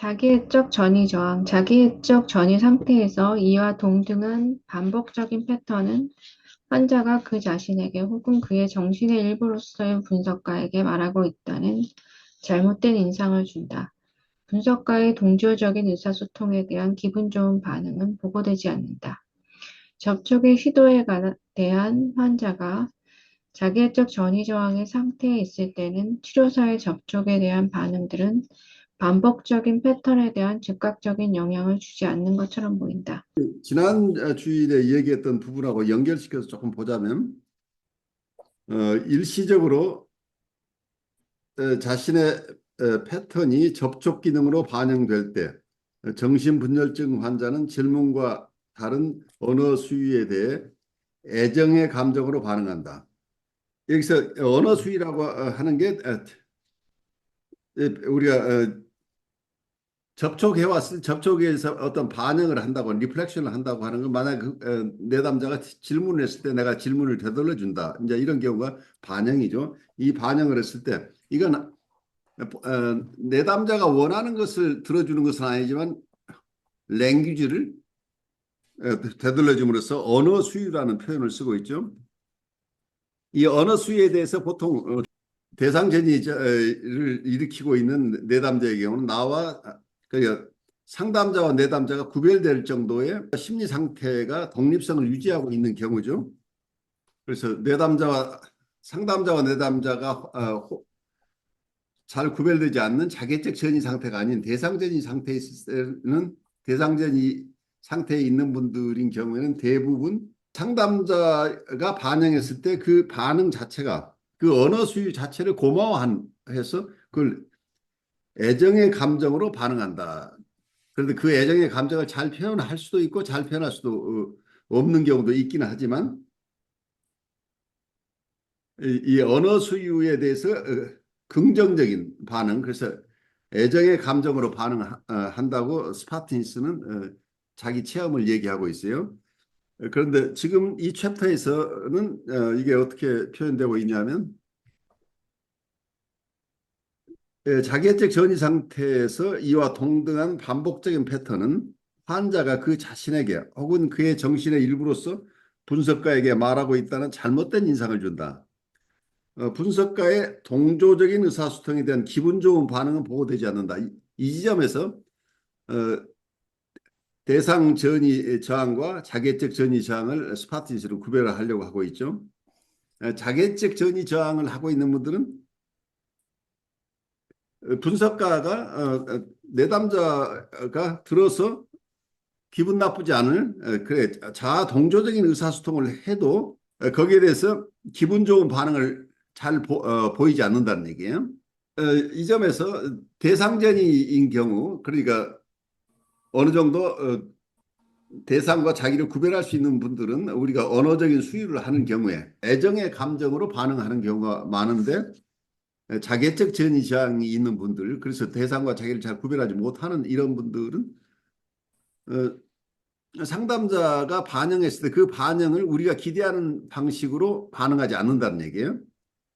자기애적 전이 저항, 자기애적 전이 상태에서 이와 동등한 반복적인 패턴은 환자가 그 자신에게 혹은 그의 정신의 일부로서의 분석가에게 말하고 있다는 잘못된 인상을 준다. 분석가의 동조적인 의사소통에 대한 기분 좋은 반응은 보고되지 않는다. 접촉의 시도에 대한 환자가 자기애적 전이 저항의 상태에 있을 때는 치료사의 접촉에 대한 반응들은 반복적인 패턴에 대한 즉각적인 영향을 주지 않는 것처럼 보인다. 지난 주일에 얘기했던 부분하고 연결시켜서 조금 보자면 일시적으로 자신의 패턴이 접촉 기능으로 반영될 때 정신분열증 환자는 질문과 다른 언어 수위에 대해 애정의 감정으로 반응한다. 여기서 언어 수위라고 하는 게 우리가 접촉에서 어떤 반응을 한다고, 리플렉션을 한다고 하는 건, 만약 내담자가 질문을 했을 때 내가 질문을 되돌려 준다. 이제 이런 경우가 반영이죠. 이 반영을 했을 때 이건 내담자가 원하는 것을 들어주는 것은 아니지만 랭귀지를 되돌려 줌으로써 언어 수유라는 표현을 쓰고 있죠. 이 언어 수유에 대해서 보통 대상전이를 일으키고 있는 내담자의 경우는 나와 그 상담자와 내담자가 구별될 정도의 심리 상태가 독립성을 유지하고 있는 경우죠. 그래서 상담자와 내담자가 잘 구별되지 않는 자객적 전이 상태가 아닌 대상전이 상태에 있을 때는, 대상전이 상태에 있는 분들인 경우에는 대부분 상담자가 반영했을 때 그 반응 자체가 그 언어 수유 자체를 고마워해서 그걸 애정의 감정으로 반응한다. 그런데 그 애정의 감정을 잘 표현할 수도 있고 잘 표현할 수도 없는 경우도 있기는 하지만 이 언어 수유에 대해서 긍정적인 반응, 그래서 애정의 감정으로 반응한다고 스파틴스는 자기 체험을 얘기하고 있어요. 그런데 지금 이 챕터에서는 이게 어떻게 표현되고 있냐면 자기애적 전이 상태에서 이와 동등한 반복적인 패턴은 환자가 그 자신에게 혹은 그의 정신의 일부로서 분석가에게 말하고 있다는 잘못된 인상을 준다. 분석가의 동조적인 의사소통에 대한 기분 좋은 반응은 보고되지 않는다. 이 지점에서 어, 대상 전이 저항과 자기애적 전이 저항을 스파티스로 구별을 하려고 하고 있죠. 자기애적 전이 저항을 하고 있는 분들은 분석가가 내담자가 들어서 기분 나쁘지 않을 그래 자아 동조적인 의사소통을 해도 거기에 대해서 기분 좋은 반응을 잘 보이지 않는다는 얘기예요. 이 점에서 대상전이인 경우, 그러니까 어느 정도 대상과 자기를 구별할 수 있는 분들은 우리가 언어적인 수유를 하는 경우에 애정의 감정으로 반응하는 경우가 많은데, 자기애적 전이 저항이 있는 분들, 그래서 대상과 자기를 잘 구별하지 못하는 이런 분들은 상담자가 반영했을 때 그 반영을 우리가 기대하는 방식으로 반응하지 않는다는 얘기예요.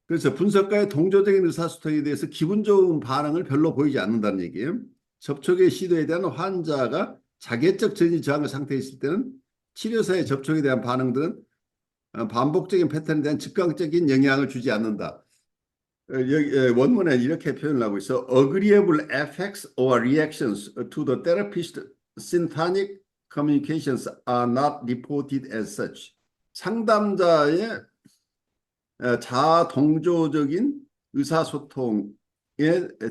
그래서 분석가의 동조적인 의사소통에 대해서 기분 좋은 반응을 별로 보이지 않는다는 얘기예요. 접촉의 시도에 대한 환자가 자기애적 전이 저항의 상태에 있을 때는 치료사의 접촉에 대한 반응들은 반복적인 패턴에 대한 즉각적인 영향을 주지 않는다. 여기 원문에 이렇게 표현을 하고 있어. Agreeable effects or reactions to the therapist's syntonic communications are not reported as such. 상담자의 자아 동조적인 의사소통에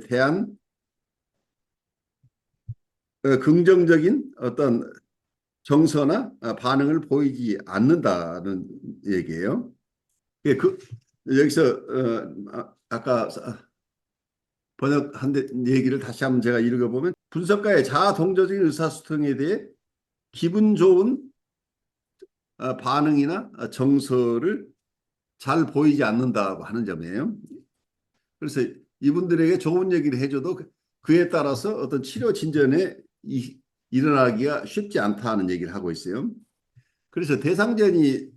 대한 긍정적인 어떤 정서나 반응을 보이지 않는다는 얘기예요. 예, 여기서 아까 번역한 얘기를 다시 한번 제가 읽어보면, 분석가의 자아 동조적인 의사소통에 대해 기분 좋은 반응이나 정서를 잘 보이지 않는다고 하는 점이에요. 그래서 이분들에게 좋은 얘기를 해줘도 그에 따라서 어떤 치료 진전에 일어나기가 쉽지 않다는 얘기를 하고 있어요. 그래서 대상전이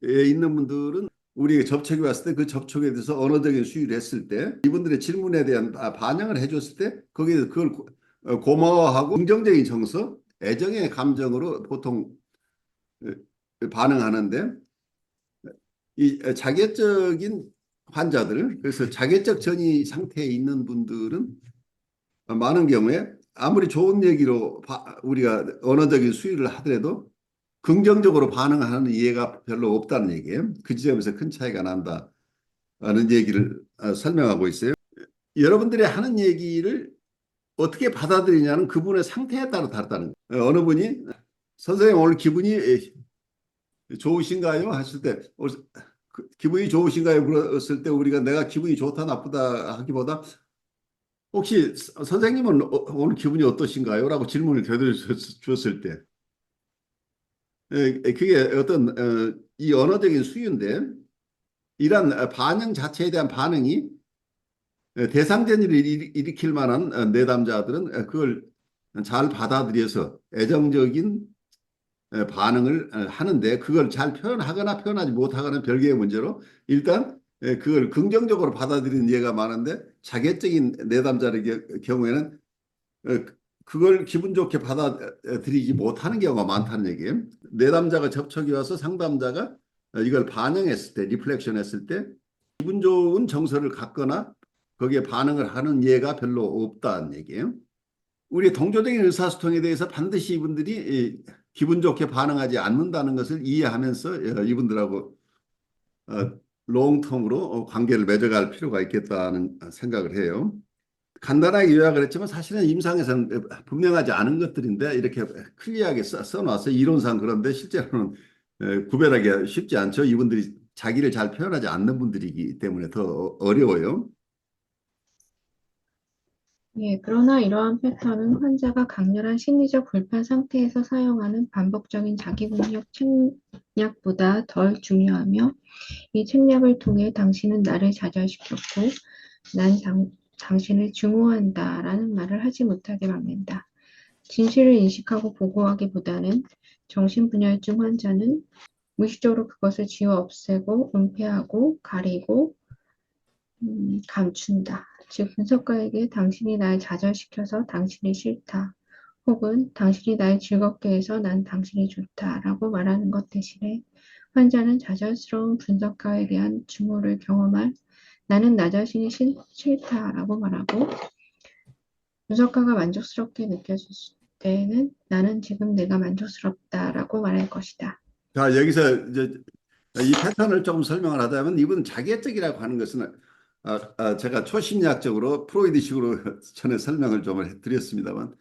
있는 분들은 우리 접촉이 왔을 때 그 접촉에 대해서 언어적인 수유를 했을 때 이분들의 질문에 대한 반응을 해줬을 때 거기에 그걸 고마워하고 긍정적인 정서, 애정의 감정으로 보통 반응하는데 이 자괴적인 환자들, 그래서 자괴적 전이 상태에 있는 분들은 많은 경우에 아무리 좋은 얘기로 우리가 언어적인 수위를 하더라도 긍정적으로 반응하는 이해가 별로 없다는 얘기예요. 그 지점에서 큰 차이가 난다는 얘기를 설명하고 있어요. 여러분들이 하는 얘기를 어떻게 받아들이냐는 그분의 상태에 따라 다르다는 거예요. 어느 분이 선생님 오늘 기분이 좋으신가요? 하실 때 기분이 좋으신가요? 그랬을 때 우리가 내가 기분이 좋다 나쁘다 하기보다 혹시 선생님은 오늘 기분이 어떠신가요? 라고 질문을 되돌렸을 때 그게 어떤 이 언어적인 수유인데 이러한 반응 자체에 대한 반응이 대상전이를 일으킬 만한 내담자들은 그걸 잘 받아들여서 애정적인 반응을 하는데 그걸 잘 표현하거나 표현하지 못하거나 별개의 문제로 일단 그걸 긍정적으로 받아들이는 예가 많은데 자괴적인 내담자의 경우에는 그걸 기분 좋게 받아들이지 못하는 경우가 많다는 얘기예요. 내담자가 접촉이 와서 상담자가 이걸 반영했을 때, 리플렉션 했을 때 기분 좋은 정서를 갖거나 거기에 반응을 하는 예가 별로 없다는 얘기예요. 우리 동조적인 의사소통에 대해서 반드시 이분들이 기분 좋게 반응하지 않는다는 것을 이해하면서 이분들하고 롱텀으로 관계를 맺어갈 필요가 있겠다는 생각을 해요. 간단하게 요약을 했지만 사실은 임상에서는 분명하지 않은 것들인데 이렇게 클리어하게 써놨어요. 이론상 그런데 실제로는 구별하기가 쉽지 않죠. 이분들이 자기를 잘 표현하지 않는 분들이기 때문에 더 어려워요. 예, 그러나 이러한 패턴은 환자가 강렬한 심리적 불편 상태에서 사용하는 반복적인 자기공격 책략보다 덜 중요하며 이 책략을 통해 당신은 나를 좌절시켰고 난 당신을 증오한다라는 말을 하지 못하게 막는다. 진실을 인식하고 보고하기보다는 정신분열증 환자는 무의식적으로 그것을 지워 없애고 은폐하고 가리고 감춘다. 즉 분석가에게 당신이 날 좌절시켜서 당신이 싫다. 혹은 당신이 날 즐겁게 해서 난 당신이 좋다라고 말하는 것 대신에 환자는 좌절스러운 분석가에 대한 증오를 경험할 나는 나 자신이 싫다라고 말하고 분석가가 만족스럽게 느껴질 때에는 나는 지금 내가 만족스럽다라고 말할 것이다. 자, 여기서 이제 이 패턴을 조금 설명을 하자면 이분은 자기애적이라고 하는 것은 제가 초심리학적으로 프로이드식으로 전에 설명을 좀 드렸습니다만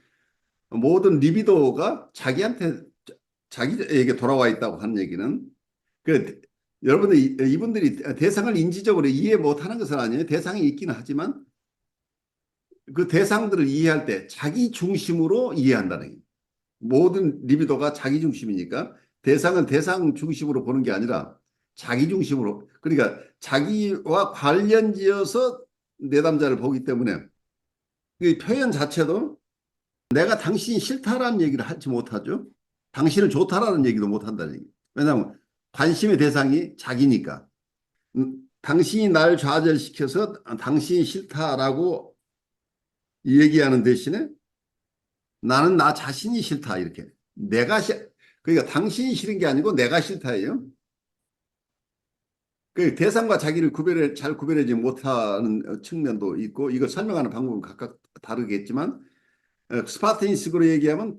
모든 리비도가 자기에게 돌아와 있다고 하는 얘기는 그 여러분들 이분들이 대상을 인지적으로 이해 못하는 것은 아니에요. 대상이 있기는 하지만 그 대상들을 이해할 때 자기 중심으로 이해한다는 얘기예요. 모든 리비도가 자기 중심이니까 대상은 대상 중심으로 보는 게 아니라 자기 중심으로 그러니까 자기와 관련지어서 내담자를 보기 때문에 그 표현 자체도 내가 당신이 싫다라는 얘기를 하지 못하죠. 당신은 좋다라는 얘기도 못한다는 얘기. 왜냐하면 관심의 대상이 자기니까. 당신이 날 좌절시켜서 당신이 싫다라고 얘기하는 대신에 나는 나 자신이 싫다 이렇게. 그러니까 당신이 싫은 게 아니고 내가 싫다예요. 그 대상과 자기를 잘 구별하지 못하는 측면도 있고 이걸 설명하는 방법은 각각 다르겠지만 스파르타니식으로 얘기하면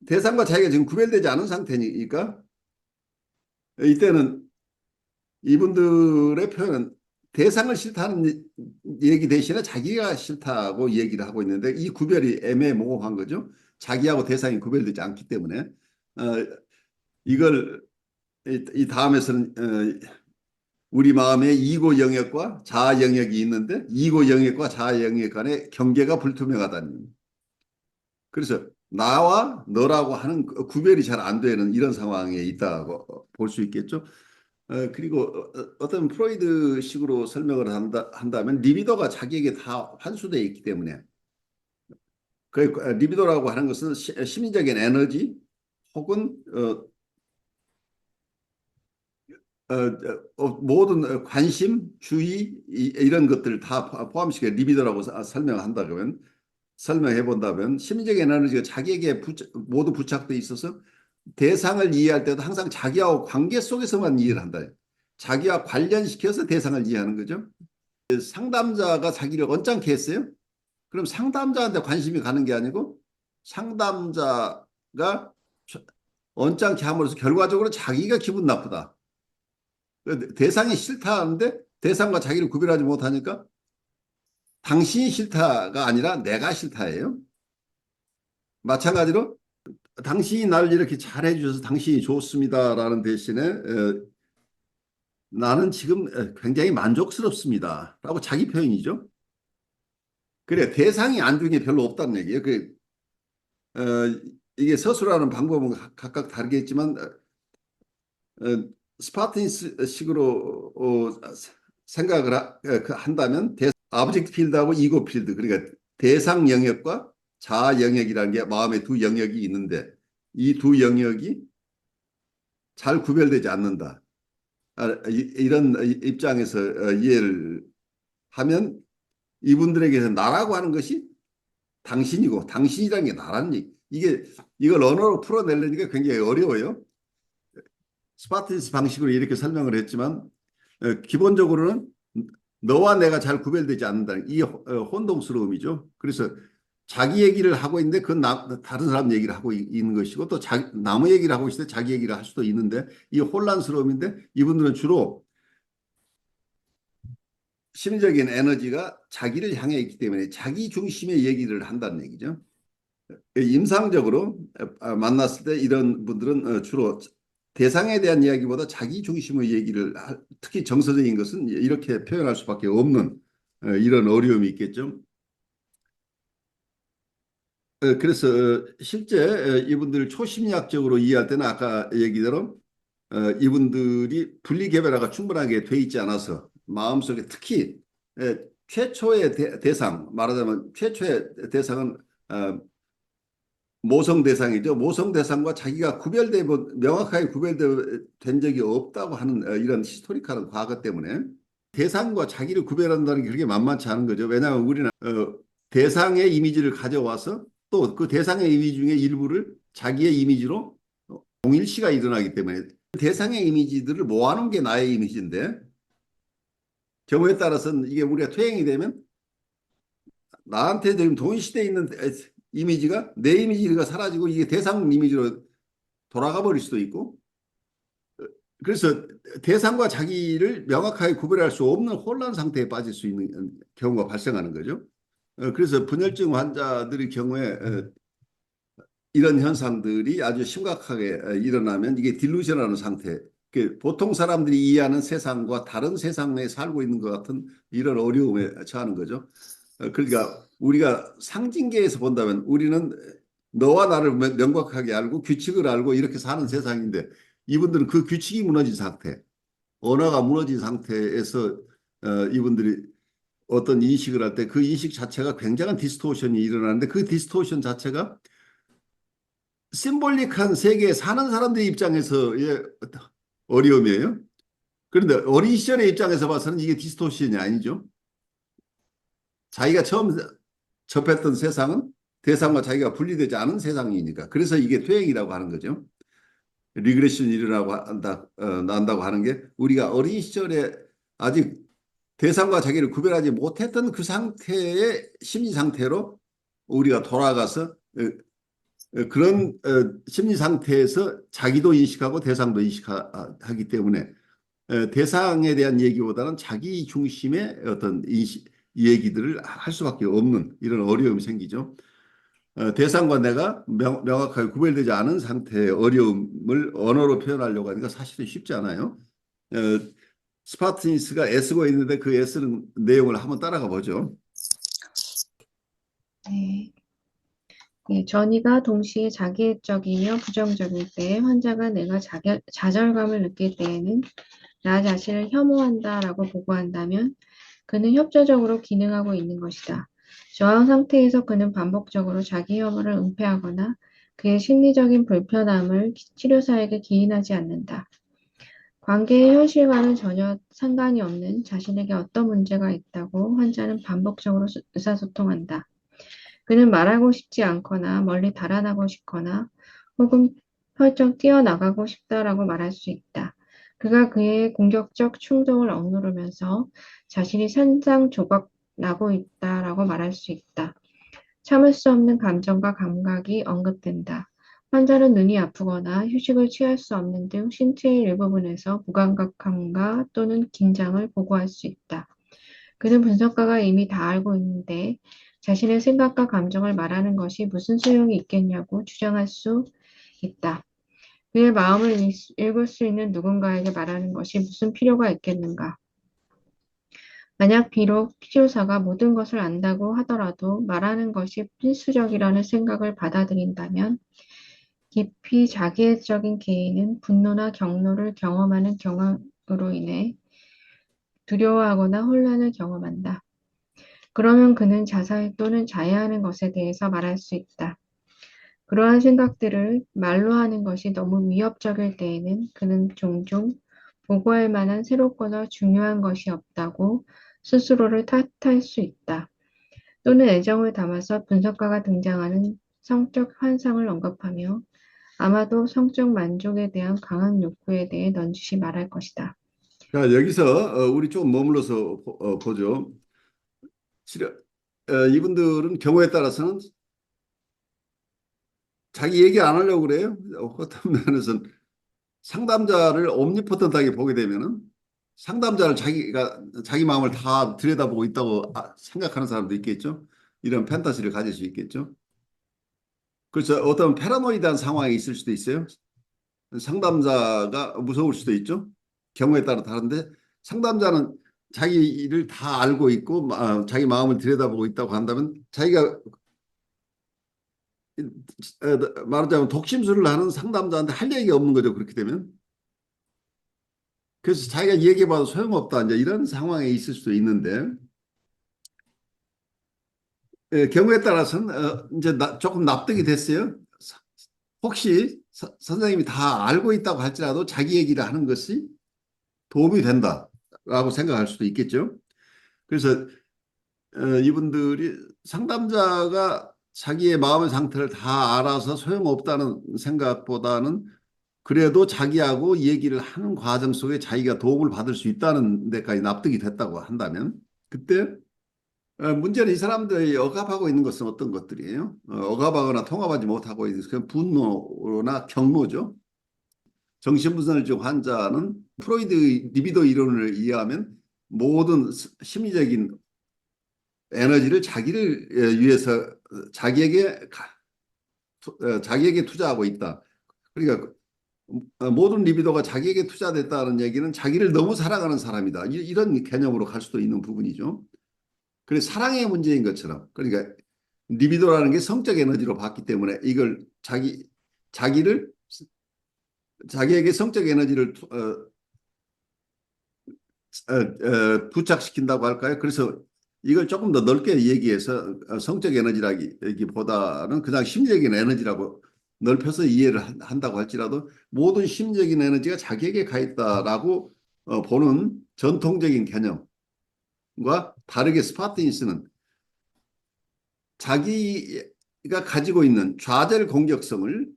대상과 자기가 지금 구별되지 않은 상태니까 이때는 이분들의 표현은 대상을 싫다는 얘기 대신에 자기가 싫다고 얘기를 하고 있는데 이 구별이 애매모호한 거죠. 자기하고 대상이 구별되지 않기 때문에 어, 이걸 이 다음에서는 우리 마음의 이고 영역과 자아 영역이 있는데 이고 영역과 자아 영역 간의 경계가 불투명하다는. 그래서 나와 너라고 하는 구별이 잘 안 되는 이런 상황에 있다고 볼 수 있겠죠. 그리고 어떤 프로이드식으로 설명을 한다면 리비도가 자기에게 다 환수되어 있기 때문에 그 리비도라고 하는 것은 심리적인 에너지 혹은 모든 관심, 주의 이런 것들을 다 포함시켜 리비도라고 설명한다 그러면 설명해 본다면 심리적 에너지가 자기에게 모두 부착돼 있어서 대상을 이해할 때도 항상 자기와 관계 속에서만 이해를 한다. 자기와 관련시켜서 대상을 이해하는 거죠. 상담자가 자기를 언짢게 했어요. 그럼 상담자한테 관심이 가는 게 아니고 상담자가 언짢게 함으로써 결과적으로 자기가 기분 나쁘다. 대상이 싫다는데 대상과 자기를 구별하지 못하니까 당신이 싫다가 아니라 내가 싫다예요. 마찬가지로 당신이 나를 이렇게 잘해 주셔서 당신이 좋습니다라는 대신에 나는 지금 굉장히 만족스럽습니다. 라고 자기 표현이죠. 그래, 대상이 안 좋은 게 별로 없다는 얘기예요. 어, 이게 서술하는 방법은 각각 다르겠지만 스파르타식으로 생각을 한다면 아브젝트 필드하고 이고 필드, 그러니까 대상 영역과 자아 영역이라는 게 마음의 두 영역이 있는데 이 두 영역이 잘 구별되지 않는다. 이런 입장에서 이해를 하면 이분들에게서 나라고 하는 것이 당신이고 당신이라는 게 나라는 얘기. 이걸 언어로 풀어내려니까 굉장히 어려워요. 스파르타니스 방식으로 이렇게 설명을 했지만 기본적으로는 너와 내가 잘 구별되지 않는다는 이 혼동스러움이죠. 그래서 자기 얘기를 하고 있는데 그건 다른 사람 얘기를 하고 있는 것이고 또 남의 얘기를 하고 있을 때 자기 얘기를 할 수도 있는데 이 혼란스러움인데 이분들은 주로 심리적인 에너지가 자기를 향해 있기 때문에 자기 중심의 얘기를 한다는 얘기죠. 임상적으로 만났을 때 이런 분들은 주로 대상에 대한 이야기보다 자기 중심의 얘기를 특히 정서적인 것은 이렇게 표현할 수밖에 없는 이런 어려움이 있겠죠. 그래서 실제 이분들 초심리학적으로 이해할 때는 아까 얘기대로 이분들이 분리개별화가 충분하게 돼 있지 않아서 마음속에 특히 최초의 대상 말하자면 최초의 대상은 모성 대상이죠. 모성 대상과 자기가 명확하게 구별된 적이 없다고 하는 이런 히스토리컬한 과거 때문에 대상과 자기를 구별한다는 게 그렇게 만만치 않은 거죠. 왜냐하면 우리는 대상의 이미지를 가져와서 또 그 대상의 이미지 중에 일부를 자기의 이미지로 동일시가 일어나기 때문에 대상의 이미지들을 모아놓은 게 나의 이미지인데 경우에 따라서는 이게 우리가 퇴행이 되면 나한테 지금 동일시되어 있는 이미지가 내 이미지가 사라지고 이게 대상 이미지로 돌아가 버릴 수도 있고 그래서 대상과 자기를 명확하게 구별할 수 없는 혼란 상태에 빠질 수 있는 경우가 발생하는 거죠. 그래서 분열증 환자들의 경우에 이런 현상들이 아주 심각하게 일어나면 이게 딜루션하는 상태. 보통 사람들이 이해하는 세상과 다른 세상에 살고 있는 것 같은 이런 어려움에 처하는 거죠. 그러니까 우리가 상징계에서 본다면 우리는 너와 나를 명확하게 알고 규칙을 알고 이렇게 사는 세상인데 이분들은 그 규칙이 무너진 상태, 언어가 무너진 상태에서 이분들이 어떤 인식을 할 때 그 인식 자체가 굉장한 디스토션이 일어나는데 그 디스토션 자체가 심볼릭한 세계에 사는 사람들 입장에서의 어려움이에요. 그런데 어린 시절의 입장에서 봐서는 이게 디스토션이 아니죠. 자기가 처음 접했던 세상은 대상과 자기가 분리되지 않은 세상이니까. 그래서 이게 퇴행이라고 하는 거죠. 리그레션이 난다고 하는 게 우리가 어린 시절에 아직 대상과 자기를 구별하지 못했던 그 상태의 심리 상태로 우리가 돌아가서 그런 심리 상태에서 자기도 인식하고 대상도 인식하기 때문에 대상에 대한 얘기보다는 자기 중심의 어떤 얘기들을 할 수밖에 없는 이런 어려움이 생기죠. 대상과 내가 명확하게 구별되지 않은 상태의 어려움을 언어로 표현하려고 하니까 사실은 쉽지 않아요. 어, 스파르타니스가 애쓰고 있는데 그 애쓰는 내용을 한번 따라가 보죠. 네. 네, 전이가 동시에 자기애적이며 부정적일 때 환자가 내가 좌절감을 느낄 때에는 나 자신을 혐오한다라고 보고한다면 그는 협조적으로 기능하고 있는 것이다. 저항 상태에서 그는 반복적으로 자기 혐오를 은폐하거나 그의 심리적인 불편함을 치료사에게 기인하지 않는다. 관계의 현실과는 전혀 상관이 없는 자신에게 어떤 문제가 있다고 환자는 반복적으로 의사소통한다. 그는 말하고 싶지 않거나 멀리 달아나고 싶거나 혹은 펄쩍 뛰어나가고 싶다라고 말할 수 있다. 그가 그의 공격적 충동을 억누르면서 자신이 산산조각 나고 있다라고 말할 수 있다. 참을 수 없는 감정과 감각이 언급된다. 환자는 눈이 아프거나 휴식을 취할 수 없는 등 신체의 일부분에서 무감각함과 또는 긴장을 보고할 수 있다. 그는 분석가가 이미 다 알고 있는데 자신의 생각과 감정을 말하는 것이 무슨 소용이 있겠냐고 주장할 수 있다. 그의 마음을 읽을 수 있는 누군가에게 말하는 것이 무슨 필요가 있겠는가? 만약 비록 필요사가 모든 것을 안다고 하더라도 말하는 것이 필수적이라는 생각을 받아들인다면 깊이 자기애적인 개인은 분노나 경로를 경험하는 경험으로 인해 두려워하거나 혼란을 경험한다. 그러면 그는 자살 또는 자해하는 것에 대해서 말할 수 있다. 그러한 생각들을 말로 하는 것이 너무 위협적일 때에는 그는 종종 보고할 만한 새롭거나 중요한 것이 없다고 스스로를 탓할 수 있다. 또는 애정을 담아서 분석가가 등장하는 성적 환상을 언급하며 아마도 성적 만족에 대한 강한 욕구에 대해 넌지시 말할 것이다. 자, 여기서 우리 조금 머물러서 보죠. 실은 이분들은 경우에 따라서는 자기 얘기 안 하려고 그래요. 어떤 면에서는 상담자를 옴니포텐트하게 보게 되면은 상담자를 자기 마음을 다 들여다보고 있다고 생각하는 사람도 있겠죠. 이런 판타지를 가질 수 있겠죠. 그래서 어떤 패러노이드한 상황이 있을 수도 있어요. 상담자가 무서울 수도 있죠. 경우에 따라 다른데 상담자는 자기 일을 다 알고 있고 자기 마음을 들여다보고 있다고 한다면 자기가 말하자면 독심술을 하는 상담자한테 할 얘기가 없는 거죠. 그렇게 되면. 그래서 자기가 얘기해봐도 소용없다. 이제 이런 상황에 있을 수도 있는데 경우에 따라서는 이제 조금 납득이 됐어요. 혹시 선생님이 다 알고 있다고 할지라도 자기 얘기를 하는 것이 도움이 된다라고 생각할 수도 있겠죠. 그래서 이분들이 상담자가 자기의 마음의 상태를 다 알아서 소용없다는 생각보다는 그래도 자기하고 얘기를 하는 과정 속에 자기가 도움을 받을 수 있다는 데까지 납득이 됐다고 한다면 그때 문제는 이 사람들이 억압하고 있는 것은 어떤 것들이에요? 억압하거나 통합하지 못하고 있는 것은 분노나 경노죠. 정신분석적 환자는 프로이드 리비도 이론을 이해하면 모든 심리적인 에너지를 자기를 위해서 자기에게 자기에게 투자하고 있다. 그러니까 모든 리비도가 자기에게 투자됐다는 얘기는 자기를 너무 사랑하는 사람이다. 이런 개념으로 갈 수도 있는 부분이죠. 그래서 사랑의 문제인 것처럼 그러니까 리비도라는 게 성적 에너지로 봤기 때문에 이걸 자기를 자기에게 성적 에너지를 부착시킨다고 할까요? 그래서 이걸 조금 더 넓게 얘기해서 성적 에너지라기보다는 그냥 심리적인 에너지라고 넓혀서 이해를 한다고 할지라도 모든 심리적인 에너지가 자기에게 가 있다라고 보는 전통적인 개념과 다르게 스파르타니스는 자기가 가지고 있는 좌절 공격성을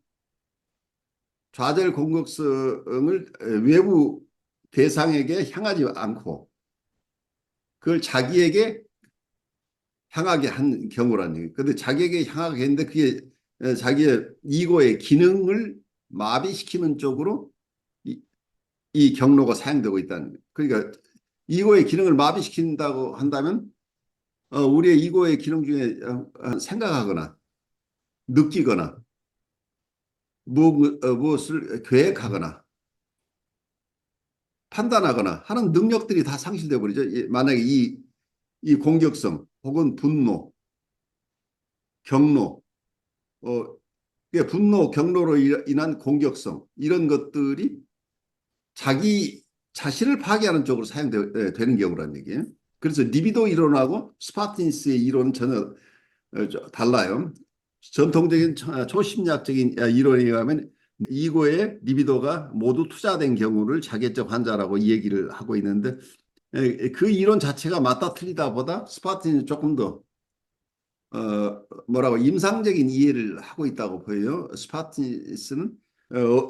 외부 대상에게 향하지 않고 그걸 자기에게 향하게 한 경우라는 얘기예요. 근데 자기에게 향하게 했는데 그게 자기의 이고의 기능을 마비시키는 쪽으로 이 경로가 사용되고 있다는 거예요. 그러니까 이고의 기능을 마비시킨다고 한다면 우리의 이고의 기능 중에 생각하거나 느끼거나 무엇을 계획하거나 판단하거나 하는 능력들이 다 상실돼 버리죠. 만약에 이 공격성 혹은 분노, 경로, 어, 분노, 경로로 인한 공격성 이런 것들이 자기 자신을 파괴하는 쪽으로 사용되는 경우라는 얘기예요. 그래서 리비도 이론하고 스파르타니스의 이론은 전혀 달라요. 전통적인 초심리학적인 이론에 의하면 이고의 리비도가 모두 투자된 경우를 자기애적 환자라고 이 얘기를 하고 있는데 그 이론 자체가 맞다 틀리다 보다 스파르타니스는 조금 더 뭐라고 임상적인 이해를 하고 있다고 보여요. 스파티스는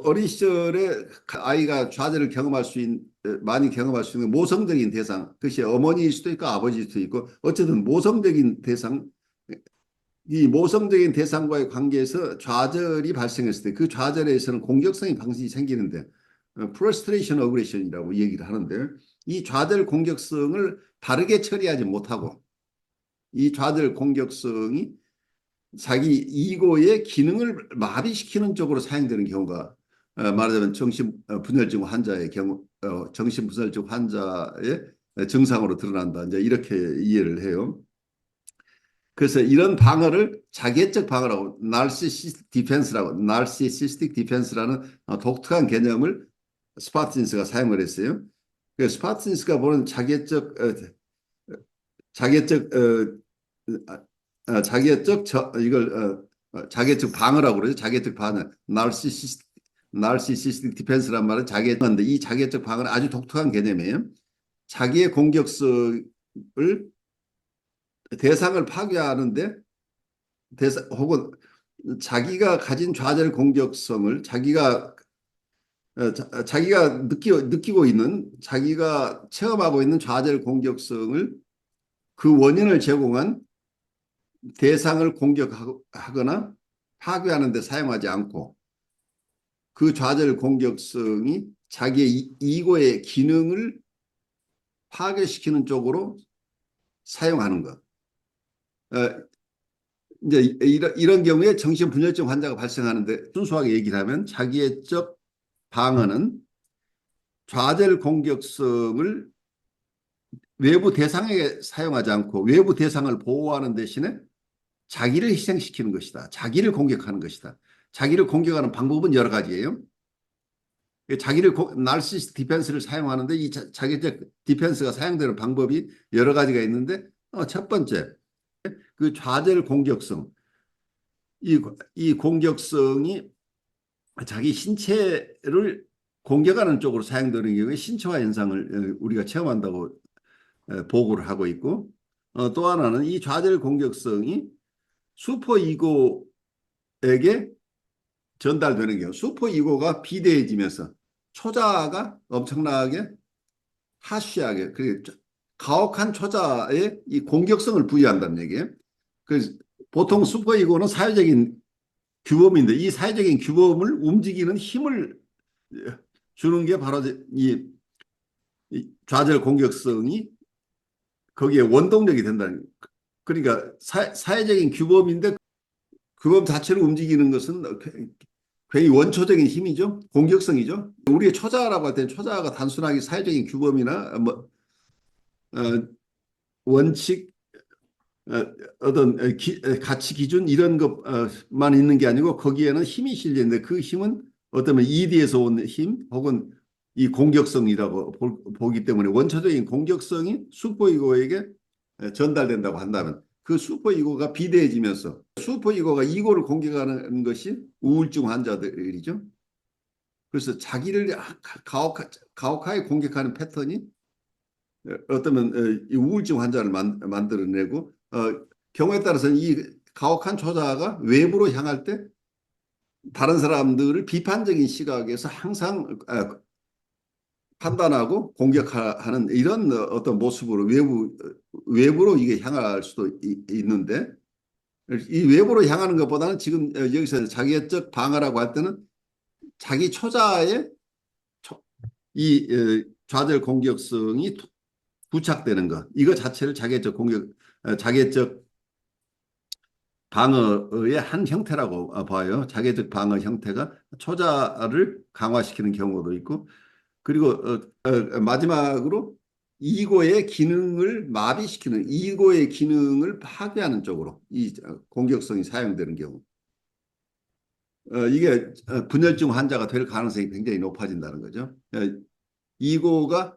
어린 시절에 아이가 좌절을 경험할 수 있는 많이 경험할 수 있는 모성적인 대상, 그것이 어머니일 수도 있고 아버지일 수도 있고 어쨌든 모성적인 대상, 이 모성적인 대상과의 관계에서 좌절이 발생했을 때 그 좌절에서는 공격성의 방식이 생기는데 프러스트레이션 어그레션이라고 얘기를 하는데 이 좌절 공격성을 바르게 처리하지 못하고 이 좌절 공격성이 자기 이고의 기능을 마비시키는 쪽으로 사용되는 경우가 말하자면 정신분열증 환자의 경우 정신분열증 환자의 증상으로 드러난다. 이제 이렇게 이해를 해요. 그래서 이런 방어를 자기애적 방어라고 나르시시스틱 디펜스라는 독특한 개념을 스파틴스가 사용을 했어요. 그 스파틴스가 보는 자기애적 이걸 자기애적 방어라고 그러죠. 자기애적 방어. 나르시시스틱 디펜스란 말은 자기애적인데 이 자기애적 방어는 아주 독특한 개념이에요. 자기의 공격성을 대상을 파괴하는데 혹은 자기가 가진 좌절 공격성을 자기가 느끼고 있는 자기가 체험하고 있는 좌절 공격성을 그 원인을 제공한 대상을 공격하거나 파괴하는 데 사용하지 않고 그 좌절 공격성이 자기의 이고의 기능을 파괴시키는 쪽으로 사용하는 것. 이제 이런 경우에 정신분열증 환자가 발생하는데 순수하게 얘기를 하면 자기애적 방어는 좌절 공격성을 외부 대상에게 사용하지 않고 외부 대상을 보호하는 대신에 자기를 희생시키는 것이다. 자기를 공격하는 것이다. 자기를 공격하는 방법은 여러 가지예요. 나르시스트 디펜스를 사용하는데 이 자기적 디펜스가 사용되는 방법이 여러 가지가 있는데 첫 번째 그 좌절 공격성 이 공격성이 자기 신체를 공격하는 쪽으로 사용되는 경우에 신체화 현상을 우리가 체험한다고 보고를 하고 있고 또 하나는 이 좌절 공격성이 슈퍼이고에게 전달되는 경우 슈퍼이고가 비대해지면서 초자아가 엄청나게 하쉬하게 가혹한 초자아에 이 공격성을 부여한다는 얘기예요. 그래서 보통 슈퍼이고는 사회적인 규범인데 이 사회적인 규범을 움직이는 힘을 주는 게 바로 이 좌절 공격성이 거기에 원동력이 된다는. 그러니까 사회적인 규범인데 규범 자체를 움직이는 것은 굉장히 원초적인 힘이죠. 공격성이죠. 우리의 초자아라고 할 때는 초자아가 단순하게 사회적인 규범이나 원칙 어떤 가치 기준 이런 것만 있는 게 아니고 거기에는 힘이 실려 있는데 그 힘은 어쩌면 ED에서 온 힘 혹은 이 공격성이라고 보기 때문에 원초적인 공격성이 슈퍼이고에게 전달된다고 한다면 그 슈퍼이고가 비대해지면서 슈퍼이고가 이고를 공격하는 것이 우울증 환자들이죠. 그래서 자기를 가혹하게 공격하는 패턴이 어쩌면 이 우울증 환자를 만들어내고 경우에 따라서는 이 가혹한 초자아가 외부로 향할 때 다른 사람들을 비판적인 시각에서 항상 판단하고 공격하는 이런 어떤 모습으로 외부로 이게 향할 수도 있는데 이 외부로 향하는 것보다는 지금 여기서 자기애적 방어라고 할 때는 자기 초자아의 이 좌절 공격성이 부착되는 것 이거 자체를 자기애적 방어의 한 형태라고 봐요. 자기애적 방어 형태가 초자를 강화시키는 경우도 있고 그리고 마지막으로 이고의 기능을 마비시키는 이고의 기능을 파괴하는 쪽으로 이 공격성이 사용되는 경우 이게 분열증 환자가 될 가능성이 굉장히 높아진다는 거죠. 이고가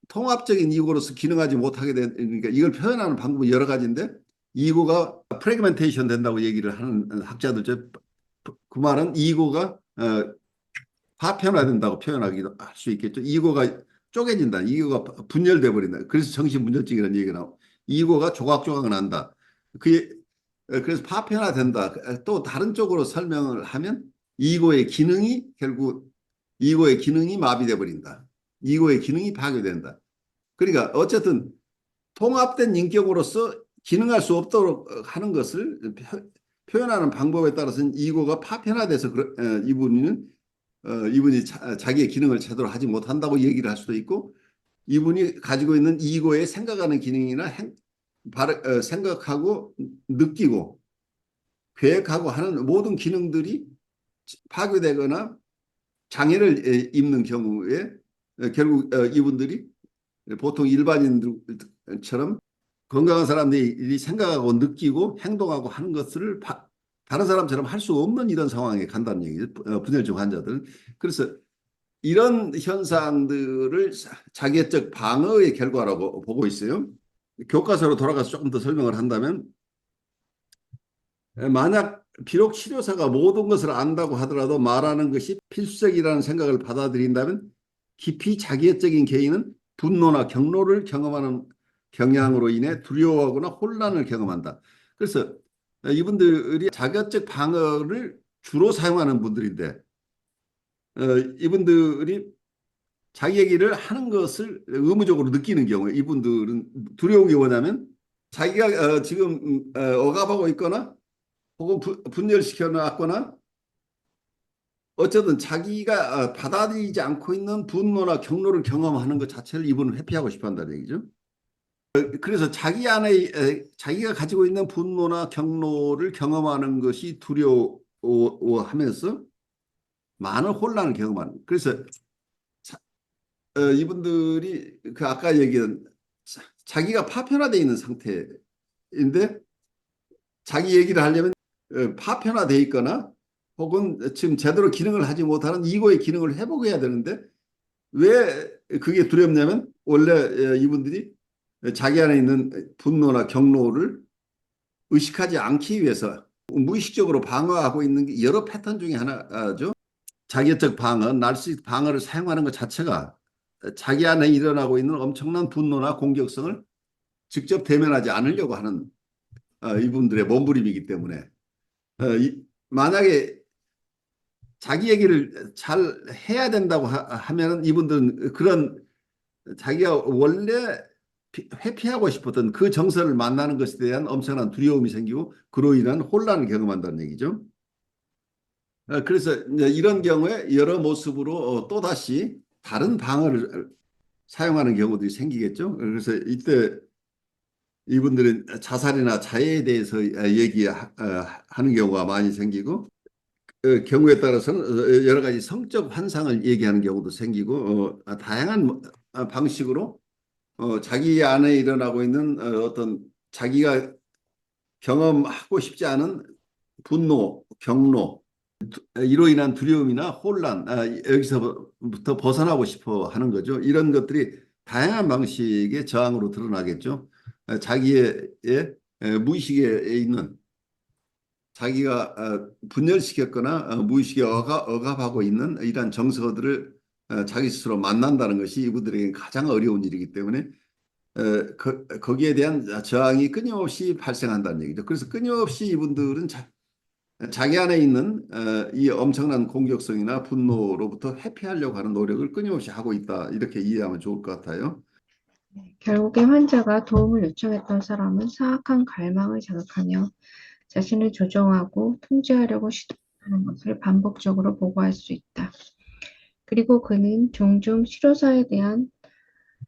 통합적인 이고로서 기능하지 못하게 되니까 이걸 표현하는 방법이 여러 가지인데 이고가 프래그멘테이션 된다고 얘기를 하는 학자들 그 말은 이고가 파편화된다고 표현하기도 할 수 있겠죠. 이고가 쪼개진다. 이고가 분열돼 버린다. 그래서 정신분열증이라는 얘기가 나오고 이고가 조각조각 난다. 그게 그래서 파편화된다. 또 다른 쪽으로 설명을 하면 이고의 기능이 결국 이고의 기능이 마비돼 버린다. 이고의 기능이 파괴된다. 그러니까 어쨌든 통합된 인격으로서 기능할 수 없도록 하는 것을 표현하는 방법에 따라서는 이고가 파편화돼서 이분이 자기의 기능을 제대로 하지 못한다고 얘기를 할 수도 있고, 이분이 가지고 있는 이고의 생각하는 기능이나 생각하고 느끼고 계획하고 하는 모든 기능들이 파괴되거나 장애를 입는 경우에 결국 이분들이 보통 일반인들처럼 건강한 사람들이 생각하고 느끼고 행동하고 하는 것을 다른 사람처럼 할 수 없는 이런 상황에 간다는 얘기죠. 분열증 환자들. 그래서 이런 현상들을 자기애적 방어의 결과라고 보고 있어요. 교과서로 돌아가서 조금 더 설명을 한다면, 만약 비록 치료사가 모든 것을 안다고 하더라도 말하는 것이 필수적이라는 생각을 받아들인다면 깊이 자기애적인 개인은 분노나 경로를 경험하는 경향으로 인해 두려워하거나 혼란을 경험한다. 그래서 이분들이 자기애적 방어를 주로 사용하는 분들인데, 이분들이 자기 얘기를 하는 것을 의무적으로 느끼는 경우에 이분들은 두려운 게 뭐냐면, 자기가 지금 억압하고 있거나 혹은 분열시켜 놨거나 어쨌든 자기가 받아들이지 않고 있는 분노나 경로를 경험하는 것 자체를 이분은 회피하고 싶어 한다는 얘기죠. 그래서 자기 안에 자기가 가지고 있는 분노나 경로를 경험하는 것이 두려워하면서 많은 혼란을 경험하는. 그래서 이분들이 그 아까 얘기한 자기가 파편화되어 있는 상태인데, 자기 얘기를 하려면 파편화되어 있거나 혹은 지금 제대로 기능을 하지 못하는 이고의 기능을 회복해야 되는데, 왜 그게 두렵냐면 원래 이분들이 자기 안에 있는 분노나 경로를 의식하지 않기 위해서 무의식적으로 방어하고 있는 게 여러 패턴 중에 하나죠. 자기적 방어, 나르시스틱 방어를 사용하는 것 자체가 자기 안에 일어나고 있는 엄청난 분노나 공격성을 직접 대면하지 않으려고 하는 이분들의 몸부림이기 때문에, 만약에 자기 얘기를 잘 해야 된다고 하면 이분들은 그런 자기가 원래 회피하고 싶었던 그 정서를 만나는 것에 대한 엄청난 두려움이 생기고 그로 인한 혼란을 경험한다는 얘기죠. 그래서 이런 경우에 여러 모습으로 또다시 다른 방어를 사용하는 경우들이 생기겠죠. 그래서 이때 이분들은 자살이나 자해에 대해서 얘기하는 경우가 많이 생기고, 경우에 따라서는 여러 가지 성적 환상을 얘기하는 경우도 생기고, 다양한 방식으로 자기 안에 일어나고 있는 어떤 자기가 경험하고 싶지 않은 분노, 경로, 이로 인한 두려움이나 혼란, 여기서부터 벗어나고 싶어 하는 거죠. 이런 것들이 다양한 방식의 저항으로 드러나겠죠. 자기의 무의식에 있는 자기가 분열시켰거나 무의식에 억압하고 있는 이러한 정서들을 자기 스스로 만난다는 것이 이분들에게 가장 어려운 일이기 때문에 거기에 대한 저항이 끊임없이 발생한다는 얘기죠. 그래서 끊임없이 이분들은 자기 안에 있는 이 엄청난 공격성이나 분노로부터 회피하려고 하는 노력을 끊임없이 하고 있다. 이렇게 이해하면 좋을 것 같아요. 결국에 환자가 도움을 요청했던 사람은 사악한 갈망을 자극하며 자신을 조종하고 통제하려고 시도하는 것을 반복적으로 보고할 수 있다. 그리고 그는 종종 치료사에 대한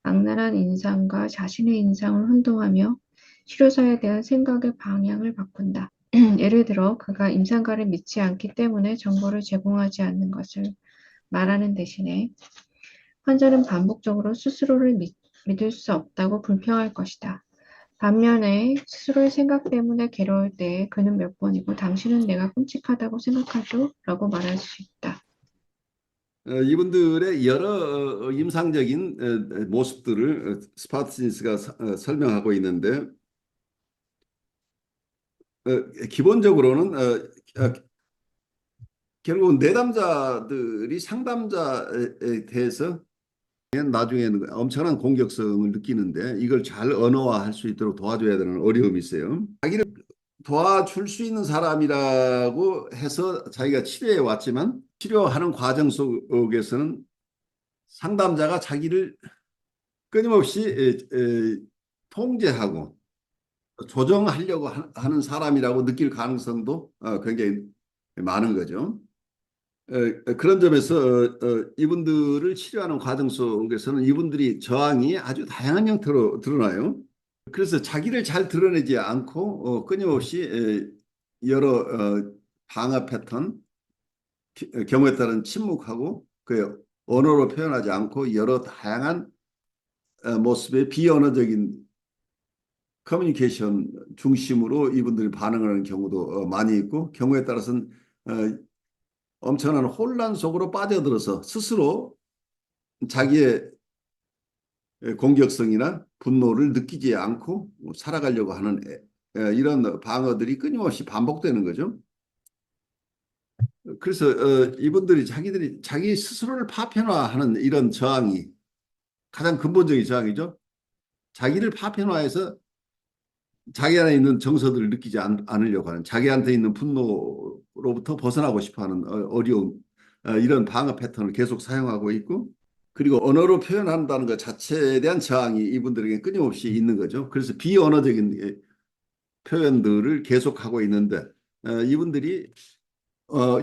악랄한 인상과 자신의 인상을 혼동하며 치료사에 대한 생각의 방향을 바꾼다. 예를 들어 그가 임상가를 믿지 않기 때문에 정보를 제공하지 않는 것을 말하는 대신에 환자는 반복적으로 스스로를 믿을 수 없다고 불평할 것이다. 반면에 스스로의 생각 때문에 괴로울 때에 그는 몇 번이고 당신은 내가 끔찍하다고 생각하죠? 라고 말할 수 있다. 이분들의 여러 임상적인 모습들을 스파트니스가 설명하고 있는데, 기본적으로는 결국 내담자들이 상담자에 대해서 나중에는 엄청난 공격성을 느끼는데, 이걸 잘 언어화할 수 있도록 도와줘야 되는 어려움이 있어요. 자기를 도와줄 수 있는 사람이라고 해서 자기가 치료해 왔지만 치료하는 과정 속에서는 상담자가 자기를 끊임없이 통제하고 조정하려고 하는 사람이라고 느낄 가능성도 굉장히 많은 거죠. 그런 점에서 이분들을 치료하는 과정 속에서는 이분들이 저항이 아주 다양한 형태로 드러나요. 그래서 자기를 잘 드러내지 않고 끊임없이 여러 방어 패턴, 경우에 따른 침묵하고 그 언어로 표현하지 않고 여러 다양한 모습의 비언어적인 커뮤니케이션 중심으로 이분들이 반응을 하는 경우도 많이 있고 경우에 따라서는 엄청난 혼란 속으로 빠져들어서 스스로 자기의 공격성이나 분노를 느끼지 않고 살아가려고 하는 이런 방어들이 끊임없이 반복되는 거죠. 그래서 이분들이 자기들이 자기 스스로를 파편화하는 이런 저항이 가장 근본적인 저항이죠. 자기를 파편화해서 자기 안에 있는 정서들을 느끼지 않으려고 하는 자기한테 있는 분노로부터 벗어나고 싶어하는 어려움 이런 방어 패턴을 계속 사용하고 있고 그리고 언어로 표현한다는 것 자체에 대한 저항이 이분들에게 끊임없이 있는 거죠. 그래서 비언어적인 표현들을 계속하고 있는데 이분들이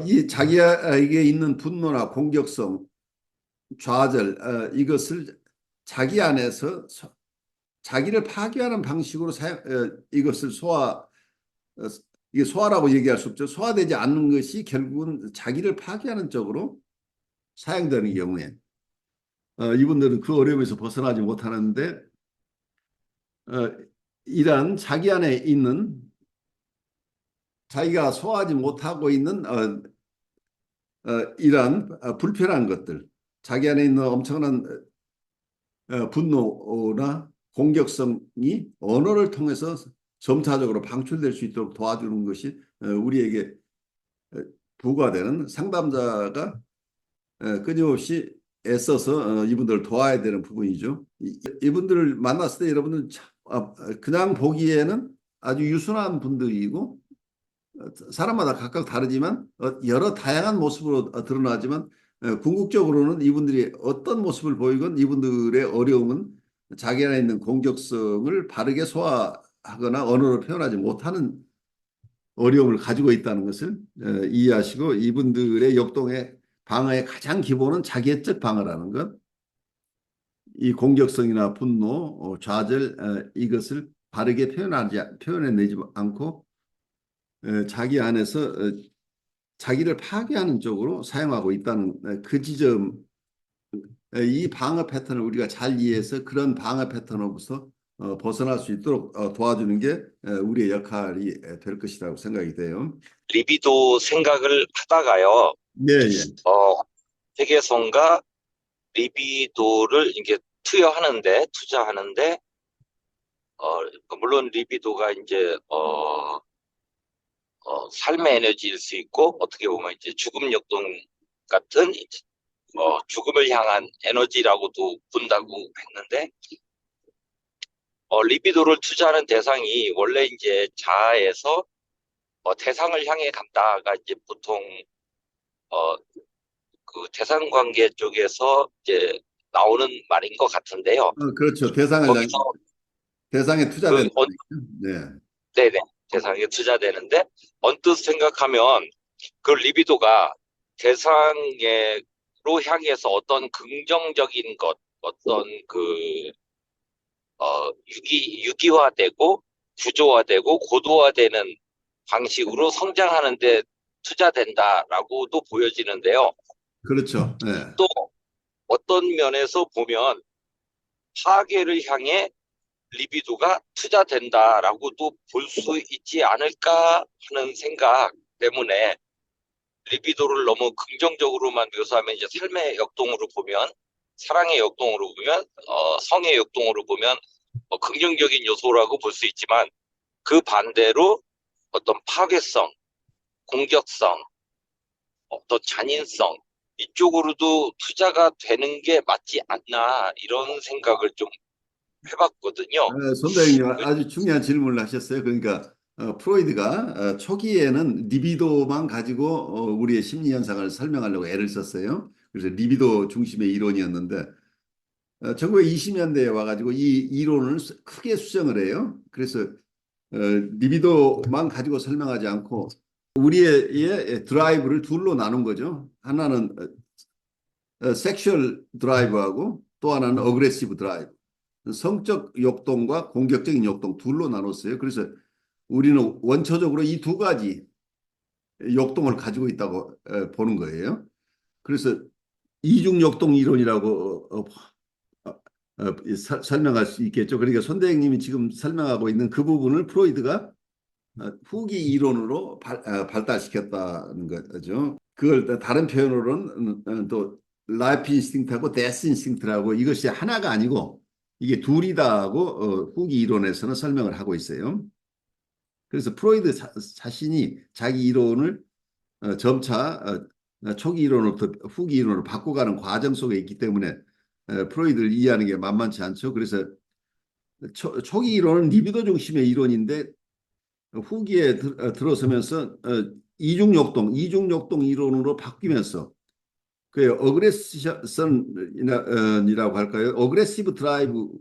이 자기에게 있는 분노나 공격성, 좌절 이것을 자기 안에서 자기를 파괴하는 방식으로 이것을 이게 소화라고 얘기할 수 없죠. 소화되지 않는 것이 결국은 자기를 파괴하는 쪽으로 사용되는 경우에 이분들은 그 어려움에서 벗어나지 못하는데 이러한 자기 안에 있는 자기가 소화하지 못하고 있는 이러한 불편한 것들 자기 안에 있는 엄청난 분노나 공격성이 언어를 통해서 점차적으로 방출될 수 있도록 도와주는 것이 우리에게 부과되는 상담자가 끊임없이 애써서 이분들을 도와야 되는 부분이죠. 이분들을 만났을 때 여러분은 그냥 보기에는 아주 유순한 분들이고 사람마다 각각 다르지만 여러 다양한 모습으로 드러나지만 궁극적으로는 이분들이 어떤 모습을 보이건 이분들의 어려움은 자기 안에 있는 공격성을 바르게 소화하거나 언어로 표현하지 못하는 어려움을 가지고 있다는 것을 이해하시고 이분들의 역동의 방어의 가장 기본은 자기애적 방어라는 것, 이 공격성이나 분노, 좌절 이것을 바르게 표현해내지 않고 자기 안에서 자기를 파괴하는 쪽으로 사용하고 있다는 그 지점, 이 방어 패턴을 우리가 잘 이해해서 그런 방어 패턴으로부터 벗어날 수 있도록 도와주는 게 우리의 역할이 될 것이라고 생각이 돼요. 리비도 생각을 하다가요, 예, 예. 회계선과 리비도를 이게 투자하는데, 물론 리비도가 이제, 삶의 에너지일 수 있고, 어떻게 보면 이제 죽음 역동 같은, 죽음을 향한 에너지라고도 본다고 했는데, 리비도를 투자하는 대상이 원래 이제 자아에서 대상을 향해 간다가 이제 보통, 그 대상 관계 쪽에서 이제 나오는 말인 것 같은데요. 그렇죠. 거기서 대상에 투자된다. 네. 네네. 대상에 투자되는데 언뜻 생각하면 그 리비도가 대상으로 향해서 어떤 긍정적인 것, 어떤 그 유기화되고 구조화되고 고도화되는 방식으로 성장하는데 투자된다라고도 보여지는데요. 그렇죠. 네. 또 어떤 면에서 보면 파괴를 향해 리비도가 투자된다라고도 볼 수 있지 않을까 하는 생각 때문에 리비도를 너무 긍정적으로만 묘사하면 이제 삶의 역동으로 보면 사랑의 역동으로 보면 성의 역동으로 보면 긍정적인 요소라고 볼 수 있지만 그 반대로 어떤 파괴성, 공격성, 어떤 잔인성 이쪽으로도 투자가 되는 게 맞지 않나 이런 생각을 좀 해봤거든요. 선배님 아주 중요한 질문을 하셨어요. 그러니까 프로이드가 초기에는 리비도만 가지고 우리의 심리 현상을 설명하려고 애를 썼어요. 그래서 리비도 중심의 이론이었는데 1920년대에 와가지고 이 이론을 크게 수정을 해요. 그래서 리비도만 가지고 설명하지 않고 우리의 드라이브를 둘로 나눈 거죠. 하나는 섹슈얼 드라이브하고 또 하나는 어그레시브 드라이브. 성적 욕동과 공격적인 욕동 둘로 나눴어요. 그래서 우리는 원초적으로 이 두 가지 욕동을 가지고 있다고 보는 거예요. 그래서 이중 욕동 이론이라고 설명할 수 있겠죠. 그러니까 손대행님이 지금 설명하고 있는 그 부분을 프로이드가 후기 이론으로 발달시켰다는 거죠. 그걸 다른 표현으로는 또 라이프 인스팅트하고 데스 인스팅트라고 이것이 하나가 아니고 이게 둘이다 하고 후기 이론에서는 설명을 하고 있어요. 그래서 프로이드 자신이 자기 이론을 점차 초기 이론으로부터 후기 이론으로 바꿔가는 과정 속에 있기 때문에 프로이드를 이해하는 게 만만치 않죠. 그래서 초기 이론은 리비도 중심의 이론인데 후기에 들어서면서 이중역동 이론으로 바뀌면서 그 어그레션이라고 할까요? 어그레시브 드라이브나